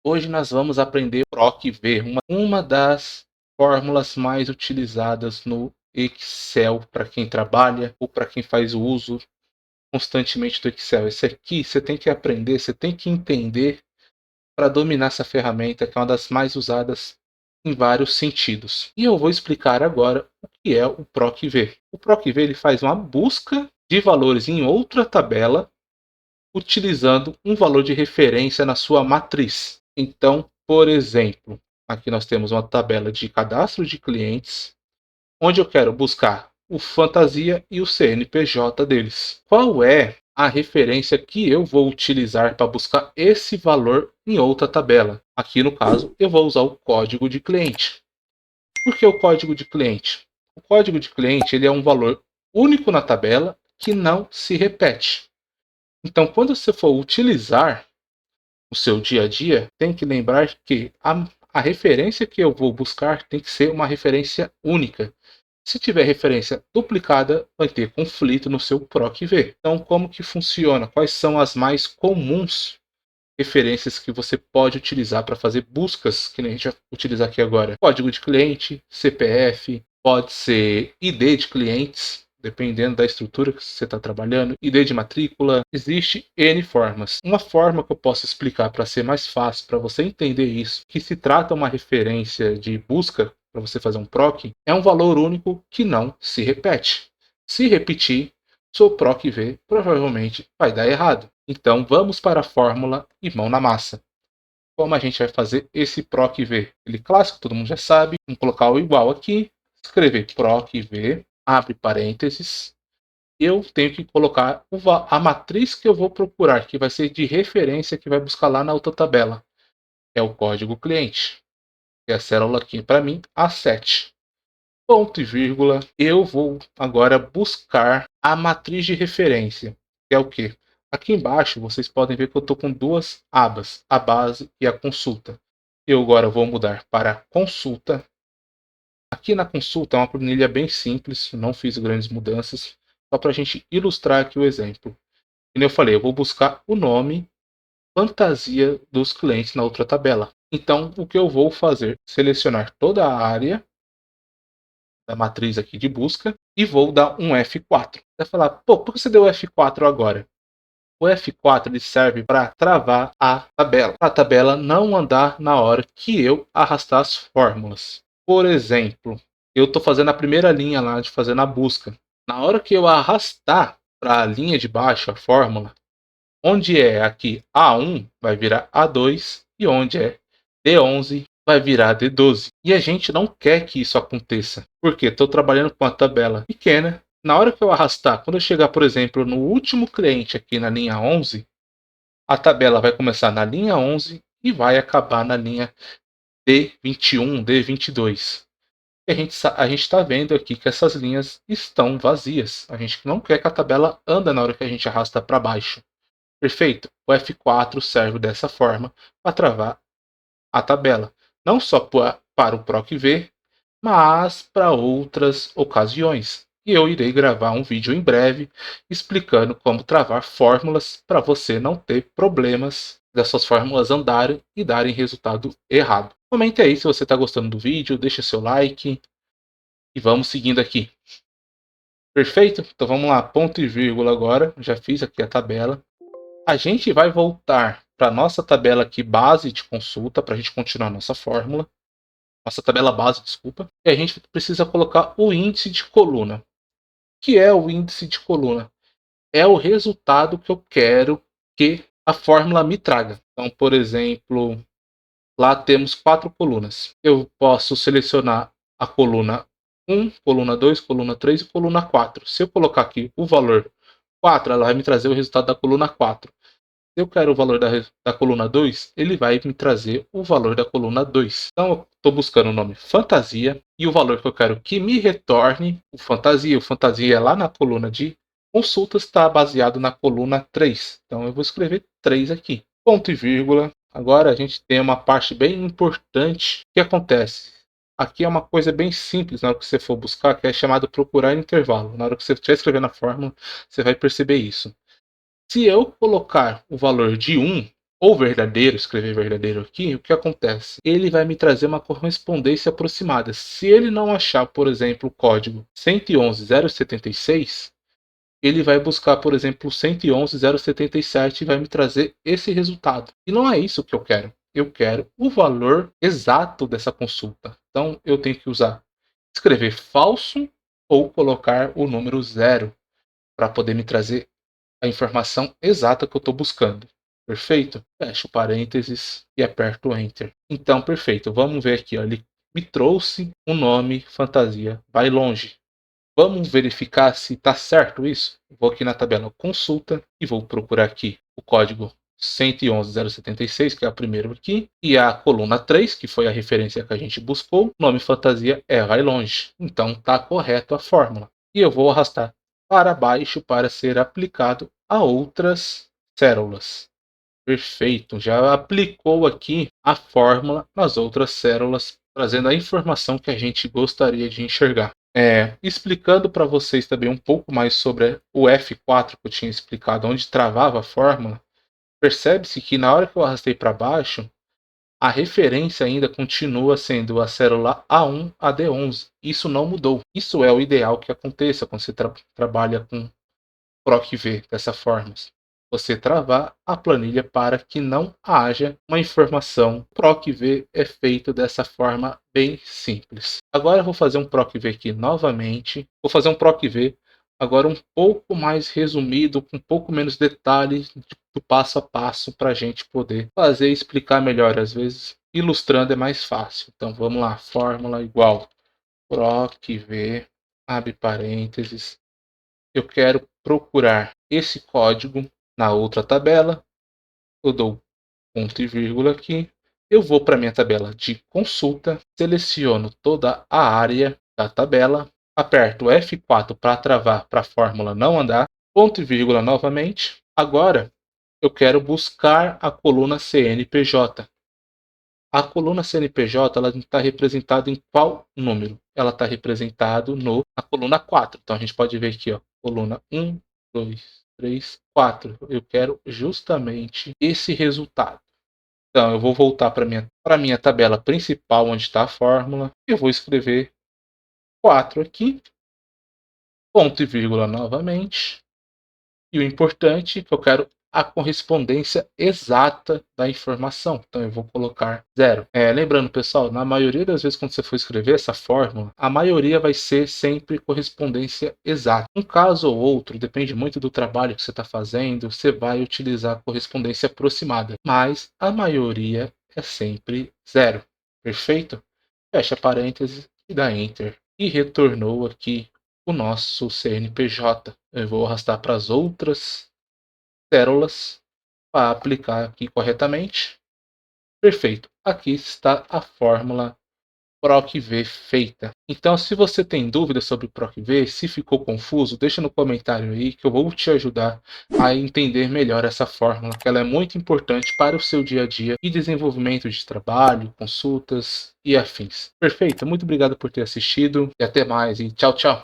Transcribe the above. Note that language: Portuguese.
Hoje nós vamos aprender PROC-V, uma das fórmulas mais utilizadas no Excel para quem trabalha ou para quem faz o uso constantemente do Excel. Esse aqui você tem que aprender, você tem que entender para dominar essa ferramenta, que é uma das mais usadas em vários sentidos. E eu vou explicar agora o que é o PROC-V. O PROC-V ele faz uma busca de valores em outra tabela utilizando um valor de referência na sua matriz. Então, por exemplo, aqui nós temos uma tabela de cadastro de clientes, onde eu quero buscar o fantasia e o CNPJ deles. Qual é a referência que eu vou utilizar para buscar esse valor em outra tabela? Aqui no caso, eu vou usar o código de cliente. Por que o código de cliente? O código de cliente ele é um valor único na tabela que não se repete. Então, quando você for utilizar o seu dia a dia, tem que lembrar que a referência que eu vou buscar tem que ser uma referência única. Se tiver referência duplicada, vai ter conflito no seu PROC-V. Então, como que funciona? Quais são as mais comuns referências que você pode utilizar para fazer buscas, que nem a gente vai utilizar aqui agora? Código de cliente, CPF, pode ser ID de clientes, dependendo da estrutura que você está trabalhando, ID de matrícula, existe N formas. Uma forma que eu posso explicar para ser mais fácil, para você entender isso, que se trata uma referência de busca, para você fazer um PROC, é um valor único que não se repete. Se repetir, seu PROC-V provavelmente vai dar errado. Então vamos para a fórmula e mão na massa. Como a gente vai fazer esse PROC-V? Ele clássico, todo mundo já sabe. Vamos colocar o igual aqui, escrever PROC-V, abre parênteses. Eu tenho que colocar a matriz que eu vou procurar, que vai ser de referência, que vai buscar lá na outra tabela. É o código cliente. É a célula aqui para mim, A7. Ponto e vírgula. Eu vou agora buscar a matriz de referência, que é o quê? Aqui embaixo vocês podem ver que eu estou com duas abas, a base e a consulta. Eu agora vou mudar para consulta. Aqui na consulta é uma planilha bem simples, não fiz grandes mudanças, só para a gente ilustrar aqui o exemplo. Como eu falei, eu vou buscar o nome fantasia dos clientes na outra tabela. Então, o que eu vou fazer? Selecionar toda a área da matriz aqui de busca e vou dar um F4. Você vai falar, pô, por que você deu F4 agora? O F4 ele serve para travar a tabela. A tabela não andar na hora que eu arrastar as fórmulas. Por exemplo, eu estou fazendo a primeira linha lá de fazendo a busca. Na hora que eu arrastar para a linha de baixo a fórmula, onde é aqui A1 vai virar A2 e onde é D11 vai virar D12. E a gente não quer que isso aconteça, porque estou trabalhando com uma tabela pequena. Na hora que eu arrastar, quando eu chegar, por exemplo, no último cliente aqui na linha 11, a tabela vai começar na linha 11 e vai acabar na linha D21, D22. E a gente está vendo aqui que essas linhas estão vazias. A gente não quer que a tabela anda na hora que a gente arrasta para baixo. Perfeito? O F4 serve dessa forma para travar a tabela. Não só para o PROC-V, mas para outras ocasiões. E eu irei gravar um vídeo em breve explicando como travar fórmulas para você não ter problemas dessas fórmulas andarem e darem resultado errado. Comente aí se você está gostando do vídeo, deixa seu like e vamos seguindo aqui. Perfeito? Então vamos lá, ponto e vírgula agora. Já fiz aqui a tabela. A gente vai voltar para a nossa tabela aqui base de consulta para a gente continuar a nossa fórmula. Nossa tabela base, desculpa. E a gente precisa colocar o índice de coluna. O que é o índice de coluna? É o resultado que eu quero que a fórmula me traga. Então, por exemplo, lá temos 4 colunas. Eu posso selecionar a coluna 1, coluna 2, coluna 3 e coluna 4. Se eu colocar aqui o valor 4, ela vai me trazer o resultado da coluna 4. Se eu quero o valor da coluna 2, ele vai me trazer o valor da coluna 2. Então, eu estou buscando o nome fantasia e o valor que eu quero que me retorne o fantasia. O fantasia é lá na coluna de consultas, está baseado na coluna 3. Então, eu vou escrever 3 aqui. Ponto e vírgula. Agora a gente tem uma parte bem importante. O que acontece? Aqui é uma coisa bem simples na hora que você for buscar, que é chamado procurar intervalo. Na hora que você estiver escrevendo a fórmula, você vai perceber isso. Se eu colocar o valor de 1, ou verdadeiro, escrever verdadeiro aqui, o que acontece? Ele vai me trazer uma correspondência aproximada. Se ele não achar, por exemplo, o código 111.076, ele vai buscar, por exemplo, 111.077 e vai me trazer esse resultado. E não é isso que eu quero. Eu quero o valor exato dessa consulta. Então, eu tenho que escrever falso ou colocar o número 0 para poder me trazer a informação exata que eu estou buscando. Perfeito? Fecho parênteses e aperto Enter. Então, perfeito. Vamos ver aqui. Ó. Ele me trouxe um nome fantasia. Vai longe. Vamos verificar se está certo isso? Vou aqui na tabela consulta e vou procurar aqui o código 111.076, que é o primeiro aqui, e a coluna 3, que foi a referência que a gente buscou. O nome fantasia é vai longe. Então está correto a fórmula. E eu vou arrastar para baixo para ser aplicado a outras células. Perfeito, já aplicou aqui a fórmula nas outras células, trazendo a informação que a gente gostaria de enxergar. Explicando para vocês também um pouco mais sobre o F4 que eu tinha explicado, onde travava a fórmula, percebe-se que na hora que eu arrastei para baixo, a referência ainda continua sendo a célula A1 a D11. Isso não mudou. Isso é o ideal que aconteça quando você trabalha com PROC-V dessa forma. Você travar a planilha para que não haja uma informação. PROC-V é feito dessa forma bem simples. Agora eu vou fazer um PROC-V aqui novamente. Vou fazer um PROC-V agora um pouco mais resumido, com um pouco menos detalhes do passo a passo para a gente poder fazer e explicar melhor. Às vezes, ilustrando é mais fácil. Então vamos lá, fórmula igual PROC-V, abre parênteses. Eu quero procurar esse código na outra tabela. Eu dou ponto e vírgula aqui. Eu vou para minha tabela de consulta, seleciono toda a área da tabela, aperto F4 para travar para a fórmula não andar, ponto e vírgula novamente. Agora eu quero buscar a coluna CNPJ. A coluna CNPJ ela está representada em qual número? Ela está representada na coluna 4. Então a gente pode ver aqui, ó, coluna 1, 2, 3, 4. Eu quero justamente esse resultado. Então eu vou voltar para minha tabela principal, onde está a fórmula. Eu vou escrever 4 aqui, ponto e vírgula novamente. E o importante é que eu quero a correspondência exata da informação. Então eu vou colocar 0. Lembrando, pessoal, na maioria das vezes quando você for escrever essa fórmula, a maioria vai ser sempre correspondência exata. Um caso ou outro, depende muito do trabalho que você está fazendo, você vai utilizar correspondência aproximada. Mas a maioria é sempre 0. Perfeito? Fecha parênteses e dá Enter. E retornou aqui o nosso CNPJ. Eu vou arrastar para as outras células para aplicar aqui corretamente. Perfeito. Aqui está a fórmula PROC-V feita. Então, se você tem dúvidas sobre PROC-V, se ficou confuso, deixa no comentário aí que eu vou te ajudar a entender melhor essa fórmula, que ela é muito importante para o seu dia a dia e desenvolvimento de trabalho, consultas e afins. Perfeito. Muito obrigado por ter assistido e até mais. E tchau, tchau.